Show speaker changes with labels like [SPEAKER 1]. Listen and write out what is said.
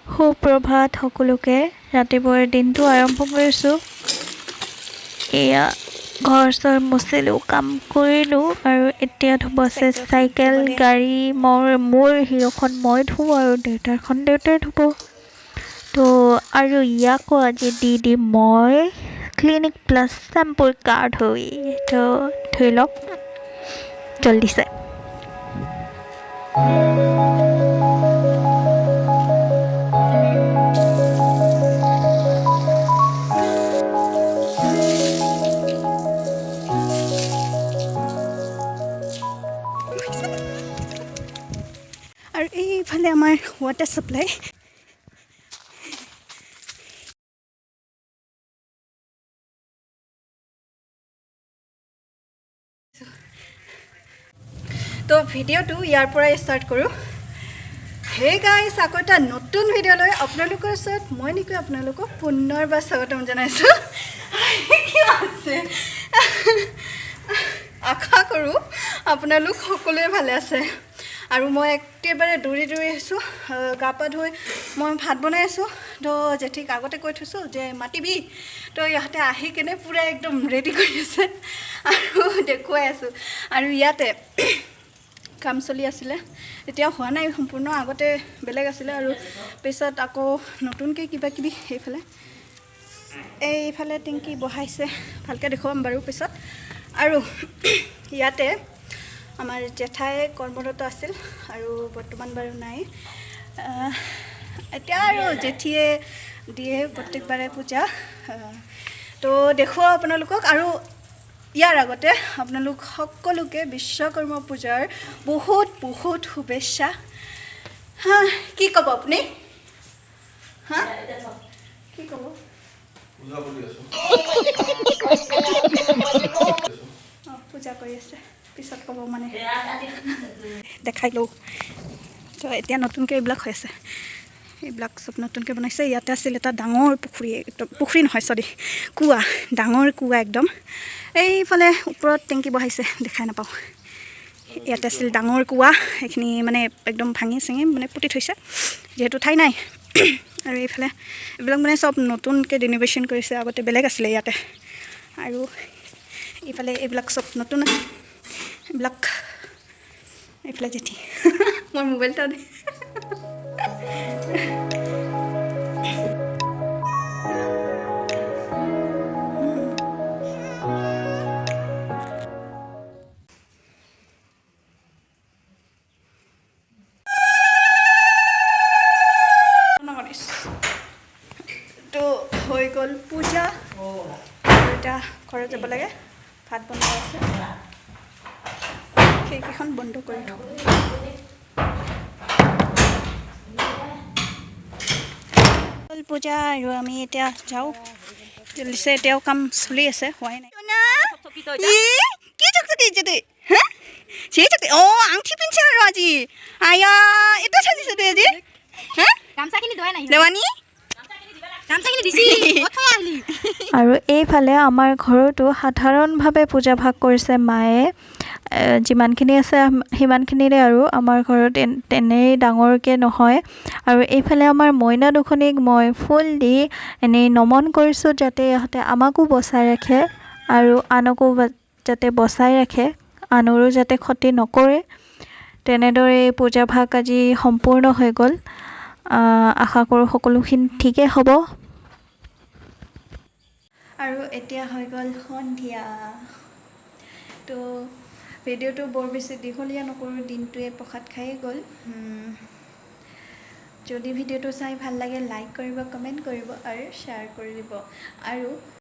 [SPEAKER 1] সুপ্ৰভাত সকলোকে ৰাতিপুৱাৰ দিনটো আৰম্ভ কৰিছোঁ এয়া ঘৰ চৰ মুচিলোঁ কাম কৰিলোঁ আৰু এতিয়া ধুব আছে চাইকেল গাড়ী মোৰ হিৰ'খন মই ধুওঁ আৰু দেউতাৰখন দেউতাই ধুব তো আৰু ইয়াকো আজি দি দিম মই ক্লিনিক প্লাছ চেম্পুৰ গা ধুই তো ধুই লওক জল্দিছে
[SPEAKER 2] আৰু এইফালে আমাৰ ৱাটাৰ ছাপ্লাই তো ভিডিঅ'টো ইয়াৰ পৰাই ষ্টাৰ্ট কৰোঁ হে গাইছ আকৌ এটা নতুন ভিডিঅ'লৈ আপোনালোকৰ ওচৰত মই নেকি আপোনালোকক পুনৰবাৰ স্বাগতম জনাইছোঁ কি আছে আশা কৰোঁ আপোনালোক সকলোৱে ভালে আছে আৰু মই একেবাৰে দৌৰি আহিছোঁ গা পা ধুই মই ভাত বনাই আছোঁ তো জেঠিক আগতে কৈ থৈছোঁ যে মাতিবি তো ইহঁতে আহি কেনে পূৰা একদম ৰেডি কৰি আছে আৰু দেখুৱাই আছোঁ আৰু ইয়াতে কাম চলি আছিলে এতিয়া হোৱা নাই সম্পূৰ্ণ আগতে বেলেগ আছিলে আৰু পিছত আকৌ নতুনকৈ কিবা কিবি এইফালে টেংকি বহাইছে ভালকৈ দেখুৱাম বাৰু পিছত আৰু ইয়াতে আমাৰ জেঠাই কৰ্মৰত আছিল আৰু বৰ্তমান বাৰু নাই এতিয়া আৰু জেঠিয়ে দিয়ে প্ৰত্যেকবাৰে পূজা তো দেখুৱাওঁ আপোনালোকক আৰু ইয়াৰ আগতে আপোনালোক সকলোকে বিশ্বকৰ্মা পূজাৰ বহুত বহুত শুভেচ্ছা হা কি ক'ব আপুনি হা কি ক'ব পূজা কৰি আছে পিছত ক'ব মানে দেখাই লওঁ তো এতিয়া নতুনকৈ এইবিলাক হৈ আছে এইবিলাক চব নতুনকৈ বনাইছে ইয়াতে আছিল এটা ডাঙৰ পুখুৰী নহয় চৰি কুঁৱা ডাঙৰ কুঁৱা একদম এইফালে ওপৰত টেংকি বহাইছে দেখাই নাপাওঁ ইয়াতে আছিল ডাঙৰ কুঁৱা এইখিনি মানে একদম ভাঙি চিঙি মানে পুতি থৈছে যিহেতু ঠাই নাই আৰু এইফালে এইবিলাক মানে চব নতুনকৈ ৰিন'ভেশ্যন কৰিছে আগতে বেলেগ আছিলে ইয়াতে আৰু এইফালে এইবিলাক চব নতুন এইবিলাক এইফালে জেঠি মোৰ মোবাইলটা দে তো হৈ গ'ল পূজা এতিয়া ঘৰত যাব লাগে ভাত বনোৱা আছে সেইকেইখন বন্ধ কৰি থওঁ পূজা আৰু আমি এতিয়া যাওঁ জলদিছে এতিয়াও কাম চলি আছে হোৱাই নাই কি চকচকি অঁ আঙঠি পিন্ধছে আৰু আজি আয়া এটা চাজিছে তই আজি দেৱানী
[SPEAKER 1] আৰু এইফালে আমাৰ ঘৰতো সাধাৰণভাৱে পূজা ভাগ কৰিছে মায়ে যিমানখিনি আছে সিমানখিনিৰে আৰু আমাৰ ঘৰত তেনেই ডাঙৰকৈ নহয় আৰু এইফালে আমাৰ মইনা দুখনিক মই ফুল দি এনেই নমন কৰিছোঁ যাতে ইহঁতে আমাকো বচাই ৰাখে আৰু আনকো যাতে বচাই ৰাখে আনৰো যাতে ক্ষতি নকৰে তেনেদৰে পূজা ভাগ আজি সম্পূৰ্ণ হৈ গ'ল আশা কৰোঁ সকলোখিনি ঠিকেই হ'ব আৰু এতিয়া হৈ গ'ল সন্ধিয়া তো ভিডিঅ'টো বৰ বেছি দীঘলীয়া নকৰোঁ দিনটোৱে প্ৰসাদ খায়েই গ'ল যদি ভিডিঅ'টো চাই ভাল লাগে লাইক কৰিব কমেণ্ট কৰিব আৰু শ্বেয়াৰ কৰি দিব আৰু